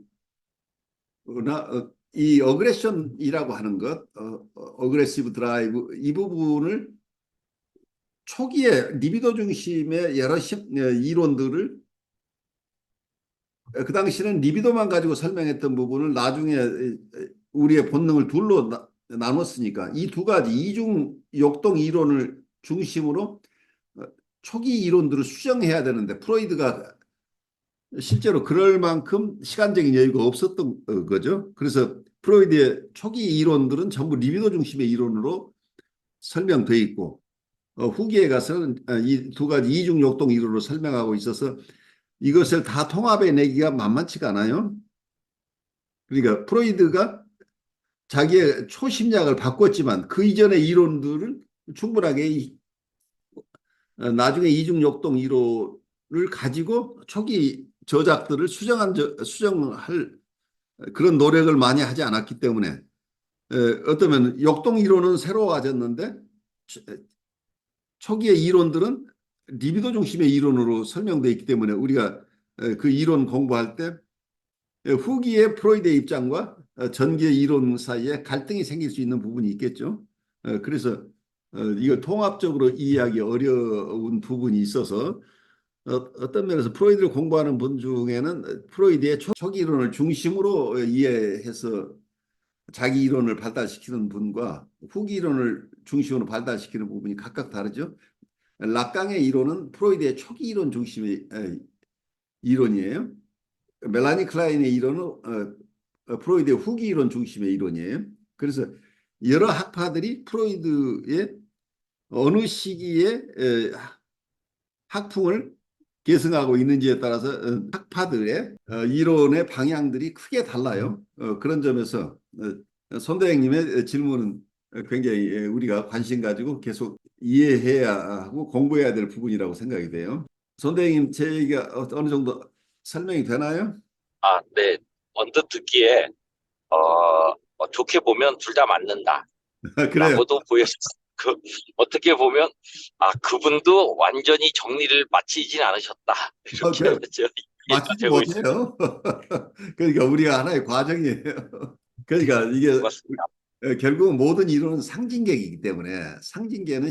이 어그레션이라고 하는 것, 어그레시브 드라이브 이 부분을 초기에 리비도 중심의 여러 이론들을 그 당시는 리비도만 가지고 설명했던 부분을 나중에 우리의 본능을 둘로 나눴으니까 이 두 가지 이중 역동 이론을 중심으로 초기 이론들을 수정해야 되는데 프로이드가 실제로 그럴 만큼 시간적인 여유가 없었던 거죠. 그래서 프로이드의 초기 이론들은 전부 리비도 중심의 이론으로 설명돼 있고 후기에 가서는 이 두 가지 이중 역동 이론으로 설명하고 있어서 이것을 다 통합해 내기가 만만치가 않아요. 그러니까 프로이드가 자기의 초심략을 바꿨지만 그 이전의 이론들을 충분하게 나중에 이중 역동 이론을 가지고 초기 저작들을 수정할 그런 노력을 많이 하지 않았기 때문에 어쩌면 역동 이론은 새로워졌는데 초기의 이론들은 리비도 중심의 이론으로 설명되어 있기 때문에 우리가 그 이론 공부할 때 후기의 프로이드의 입장과 전기의 이론 사이에 갈등이 생길 수 있는 부분이 있겠죠. 그래서 이걸 통합적으로 이해하기 어려운 부분이 있어서 어떤 면에서 프로이드를 공부하는 분 중에는 프로이드의 초기 이론을 중심으로 이해해서 자기 이론을 발달시키는 분과 후기 이론을 중심으로 발달시키는 부분이 각각 다르죠. 락강의 이론은 프로이드의 초기 이론 중심의 이론이에요. 멜라니 클라인의 이론은 프로이드의 후기 이론 중심의 이론이에요. 그래서 여러 학파들이 프로이드의 어느 시기에 학풍을 계승하고 있는지에 따라서 학파들의 이론의 방향들이 크게 달라요. 그런 점에서 손대행님의 질문은 굉장히 우리가 관심 가지고 계속 이해해야 하고 공부해야 될 부분이라고 생각이 돼요. 손대행님 제 얘기가 어느 정도 설명이 되나요? 아, 네. 언뜻 듣기에 좋게 보면 둘 다 맞는다. 그래요. 라고도 보였어요. 어떻게 보면 그분도 완전히 정리를 마치진 않으셨다. 이렇게 그래. 저 이해가 맞추지 되고 있습니다. 못해요. 그러니까 우리가 하나의 과정이에요. 그러니까 이게 맞습니다. 결국은 모든 이론은 상징계이기 때문에 상징계는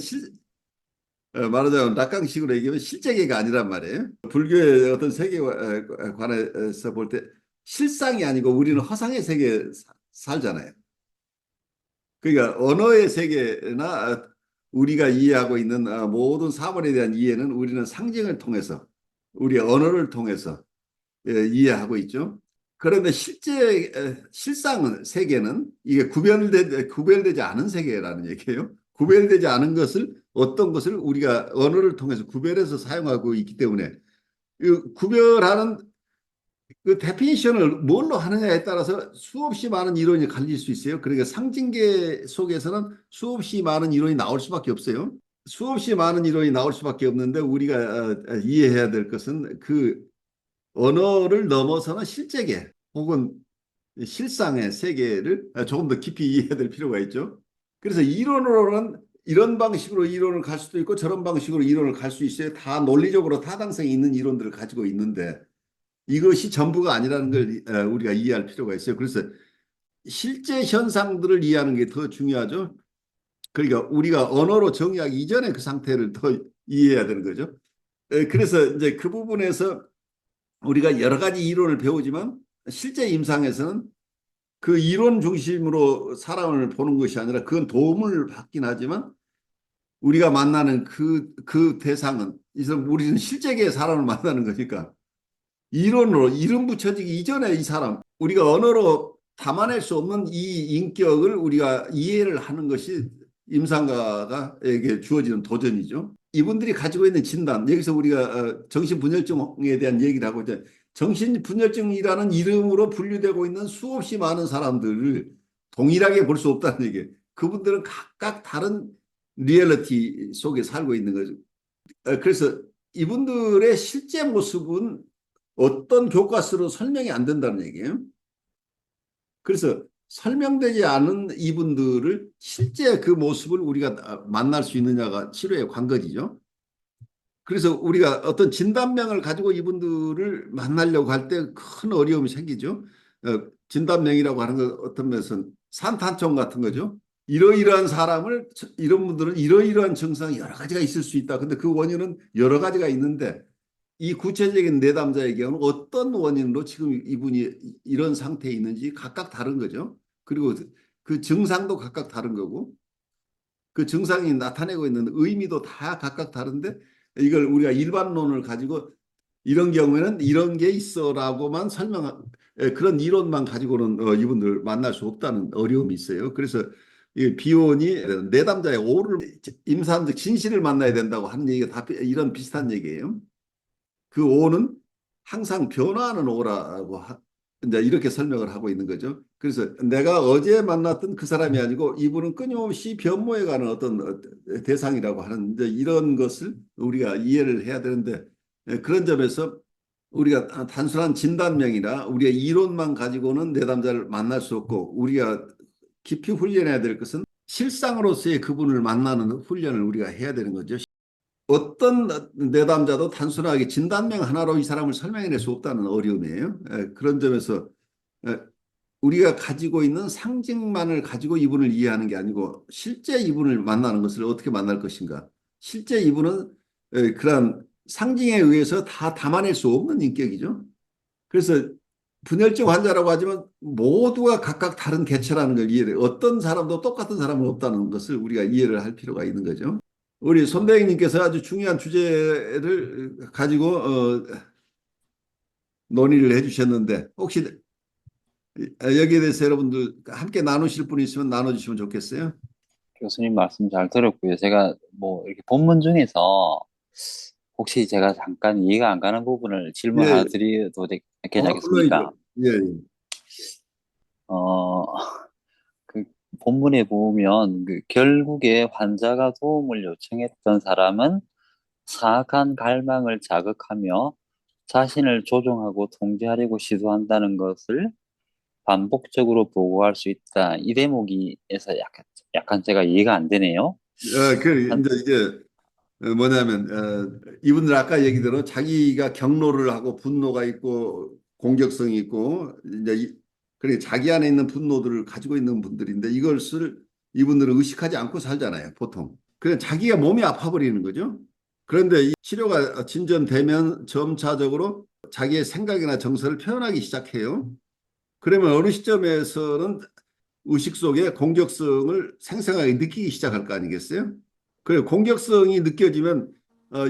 말하자면 락강식으로 얘기하면 실제계가 아니란 말이에요. 불교의 어떤 세계관에서 볼 때 실상이 아니고 우리는 허상의 세계에 살잖아요. 그러니까 언어의 세계나 우리가 이해하고 있는 모든 사물에 대한 이해는 우리는 상징을 통해서 우리의 언어를 통해서 이해하고 있죠. 그런데 실상은 세계는 이게 구별되지 않은 세계라는 얘기예요. 구별되지 않은 것을 어떤 것을 우리가 언어를 통해서 구별해서 사용하고 있기 때문에 구별하는 그 데피니션을 뭘로 하느냐에 따라서 수없이 많은 이론이 갈릴 수 있어요. 그러니까 상징계 속에서는 수없이 많은 이론이 나올 수밖에 없어요. 수없이 많은 이론이 나올 수밖에 없는데 우리가 이해해야 될 것은 그 언어를 넘어서는 실제계 혹은 실상의 세계를 조금 더 깊이 이해해야 될 필요가 있죠. 그래서 이론으로는 이런 방식으로 이론을 갈 수도 있고 저런 방식으로 이론을 갈 수 있어요. 다 논리적으로 타당성이 있는 이론들을 가지고 있는데 이것이 전부가 아니라는 걸 우리가 이해할 필요가 있어요. 그래서 실제 현상들을 이해하는 게 더 중요하죠. 그러니까 우리가 언어로 정의하기 이전에 그 상태를 더 이해해야 되는 거죠. 그래서 이제 그 부분에서 우리가 여러 가지 이론을 배우지만 실제 임상에서는 그 이론 중심으로 사람을 보는 것이 아니라 그건 도움을 받긴 하지만 우리가 만나는 그 대상은 우리는 실제계의 사람을 만나는 거니까 이론으로 이름 붙여지기 이전에 이 사람 우리가 언어로 담아낼 수 없는 이 인격을 우리가 이해를 하는 것이 임상가에게 주어지는 도전이죠. 이분들이 가지고 있는 진단, 여기서 우리가 정신분열증에 대한 얘기를 하고 이제 정신분열증이라는 이름으로 분류되고 있는 수없이 많은 사람들을 동일하게 볼 수 없다는 얘기예요. 그분들은 각각 다른 리얼리티 속에 살고 있는 거죠. 그래서 이분들의 실제 모습은 어떤 교과서로 설명이 안 된다는 얘기예요. 그래서 설명되지 않은 이분들을 실제 그 모습을 우리가 만날 수 있느냐가 치료의 관건이죠. 그래서 우리가 어떤 진단명을 가지고 이분들을 만나려고 할 때 큰 어려움이 생기죠. 진단명이라고 하는 건 어떤 면에서는 산탄총 같은 거죠. 이러이러한 사람을 이런 분들은 이러이러한 증상이 여러 가지가 있을 수 있다. 근데 그 원인은 여러 가지가 있는데 이 구체적인 내담자의 경우는 어떤 원인으로 지금 이분이 이런 상태에 있는지 각각 다른 거죠. 그리고 그 증상도 각각 다른 거고 그 증상이 나타내고 있는 의미도 다 각각 다른데 이걸 우리가 일반론을 가지고 이런 경우에는 이런 게 있어라고만 설명한 그런 이론만 가지고는 이분들 만날 수 없다는 어려움이 있어요. 그래서 이 비혼이 내담자의 오를 임산적 진실을 만나야 된다고 하는 얘기가 다 이런 비슷한 얘기예요. 그 오는 항상 변화하는 오라고 이제 이렇게 설명을 하고 있는 거죠. 그래서 내가 어제 만났던 그 사람이 아니고 이분은 끊임없이 변모해가는 어떤 대상이라고 하는 이제 이런 것을 우리가 이해를 해야 되는데 그런 점에서 우리가 단순한 진단명이나 우리의 이론만 가지고는 내담자를 만날 수 없고 우리가 깊이 훈련해야 될 것은 실상으로서의 그분을 만나는 훈련을 우리가 해야 되는 거죠. 어떤 내담자도 단순하게 진단명 하나로 이 사람을 설명해낼 수 없다는 어려움이에요. 그런 점에서 우리가 가지고 있는 상징만을 가지고 이분을 이해하는 게 아니고 실제 이분을 만나는 것을 어떻게 만날 것인가. 실제 이분은 그런 상징에 의해서 다 담아낼 수 없는 인격이죠. 그래서 분열증 환자라고 하지만 모두가 각각 다른 개체라는 걸 이해를 어떤 사람도 똑같은 사람은 없다는 것을 우리가 이해를 할 필요가 있는 거죠. 우리 손대행님께서 아주 중요한 주제를 가지고 논의를 해주셨는데 혹시 여기에 대해서 여러분들 함께 나누실 분이 있으면 나눠주시면 좋겠어요. 교수님 말씀 잘 들었고요. 제가 뭐 이렇게 본문 중에서 혹시 제가 잠깐 이해가 안 가는 부분을 질문 예, 하나 드려도 괜찮겠습니까? 물론이죠. 예, 예. 어, 그 본문에 보면 결국에 환자가 도움을 요청했던 사람은 사악한 갈망을 자극하며 자신을 조종하고 통제하려고 시도한다는 것을 반복적으로 보고할 수 있다. 이 대목에서 약간 제가 이해가 안 되네요. 한- 이제 뭐냐면 이분들 아까 얘기대로 자기가 경로를 하고 분노가 있고 공격성이 있고 이제 그래 자기 안에 있는 분노들을 가지고 있는 분들인데 이것을 이분들은 의식하지 않고 살잖아요, 보통. 그래 자기가 몸이 아파 버리는 거죠. 그런데 이 치료가 진전되면 점차적으로 자기의 생각이나 정서를 표현하기 시작해요. 그러면 어느 시점에서는 의식 속에 공격성을 생생하게 느끼기 시작할 거 아니겠어요? 그리고 공격성이 느껴지면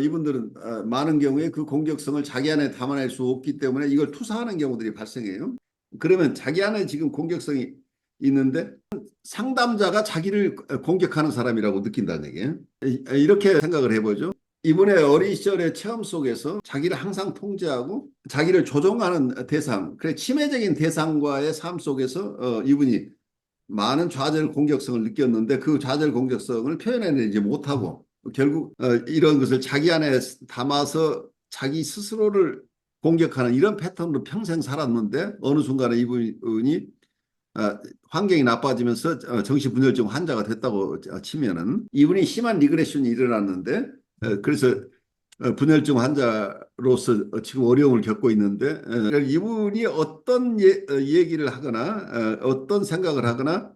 이분들은 많은 경우에 그 공격성을 자기 안에 담아낼 수 없기 때문에 이걸 투사하는 경우들이 발생해요. 그러면 자기 안에 지금 공격성이 있는데 상담자가 자기를 공격하는 사람이라고 느낀다는 얘기예요. 이렇게 생각을 해보죠. 이분의 어린 시절의 체험 속에서 자기를 항상 통제하고 자기를 조종하는 대상, 그래 치매적인 대상과의 삶 속에서 이분이 많은 좌절 공격성을 느꼈는데 그 좌절 공격성을 표현해내지 못하고 결국 이런 것을 자기 안에 담아서 자기 스스로를 공격하는 이런 패턴으로 평생 살았는데 어느 순간에 이분이 환경이 나빠지면서 정신분열증 환자가 됐다고 치면은 이분이 심한 리그레션이 일어났는데 그래서 분열증 환자로서 지금 어려움을 겪고 있는데 이분이 어떤 얘기를 하거나 어떤 생각을 하거나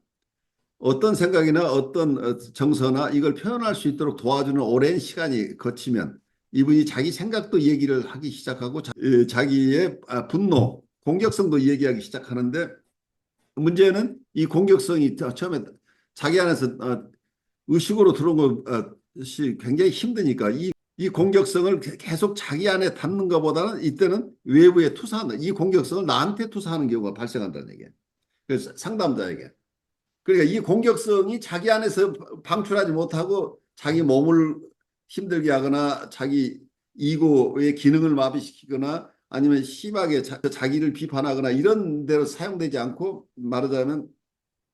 어떤 생각이나 어떤 정서나 이걸 표현할 수 있도록 도와주는 오랜 시간이 거치면 이분이 자기 생각도 얘기를 하기 시작하고 자기의 분노, 공격성도 얘기하기 시작하는데 문제는 이 공격성이 처음에 자기 안에서 의식으로 들어온 것이 굉장히 힘드니까 이 공격성을 계속 자기 안에 담는 것보다는 이때는 외부에 투사하는 이 공격성을 나한테 투사하는 경우가 발생한다는 얘기예요. 그래서 상담자에게. 그러니까 이 공격성이 자기 안에서 방출하지 못하고 자기 몸을 힘들게 하거나 자기 이고의 기능을 마비시키거나 아니면 심하게 자기를 비판하거나 이런 데로 사용되지 않고 말하자면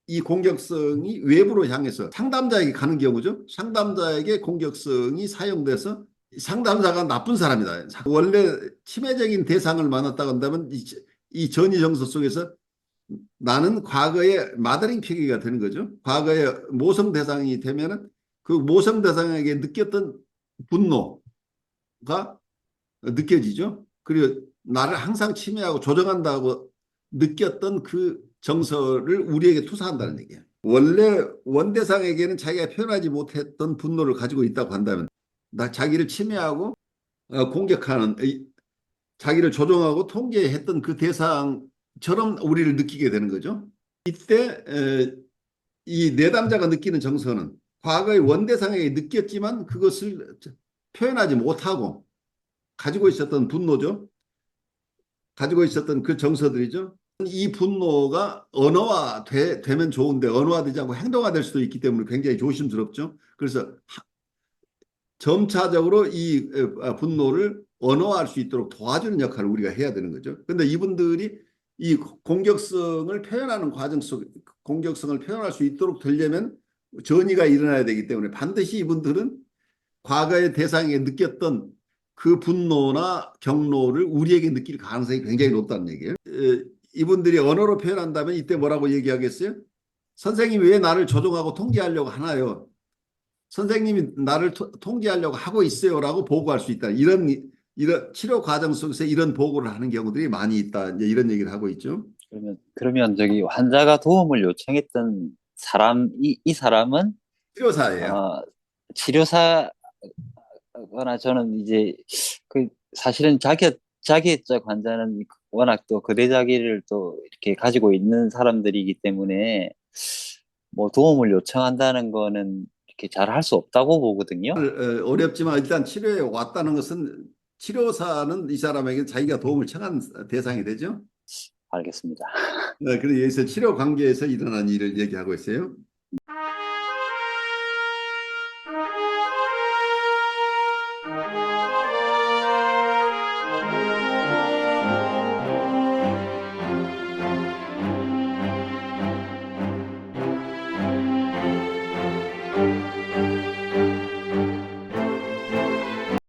이 공격성이 외부로 향해서 상담자에게 가는 경우죠. 상담자에게 공격성이 사용돼서 상담자가 나쁜 사람이다. 원래 치매적인 대상을 만났다고 한다면 이 전이 정서 속에서 나는 과거에 마더링 피기가 되는 거죠. 과거에 모성 대상이 되면은 그 모성 대상에게 느꼈던 분노가 느껴지죠. 그리고 나를 항상 침해하고 조정한다고 느꼈던 그 정서를 우리에게 투사한다는 얘기예요. 원래 원대상에게는 자기가 표현하지 못했던 분노를 가지고 있다고 한다면 자기를 침해하고 공격하는 자기를 조종하고 통제했던 그 대상처럼 우리를 느끼게 되는 거죠. 이때 이 내담자가 느끼는 정서는 과거의 원대상에게 느꼈지만 그것을 표현하지 못하고 가지고 있었던 분노죠. 가지고 있었던 그 정서들이죠. 이 분노가 언어화되면 좋은데 언어화되지 않고 행동화될 수도 있기 때문에 굉장히 조심스럽죠. 그래서 점차적으로 이 분노를 언어화할 수 있도록 도와주는 역할을 우리가 해야 되는 거죠. 그런데 이분들이 이 공격성을 표현하는 과정 속 공격성을 표현할 수 있도록 되려면 전이가 일어나야 되기 때문에 반드시 이분들은 과거의 대상에게 느꼈던 그 분노나 경로를 우리에게 느낄 가능성이 굉장히 높다는 얘기예요. 이분들이 언어로 표현한다면 이때 뭐라고 얘기하겠어요? 선생님이 왜 나를 조종하고 통제하려고 하나요? 선생님이 나를 통제하려고 하고 있어요라고 보고할 수 있다. 이런 치료 과정 속에서 이런 보고를 하는 경우들이 많이 있다. 이제 이런 얘기를 하고 있죠. 그러면 저기 환자가 도움을 요청했던 사람, 이 사람은 치료사예요. 치료사거나 저는 이제 그 사실은 자기애적 환자는 워낙 또 거대자기를 또 이렇게 가지고 있는 사람들이기 때문에 뭐 도움을 요청한다는 거는 이렇게 잘 할 수 없다고 보거든요. 어렵지만 일단 치료에 왔다는 것은 치료사는 이 사람에게 자기가 도움을 청한 대상이 되죠. 알겠습니다. 그래서 여기서 치료 관계에서 일어난 일을 얘기하고 있어요.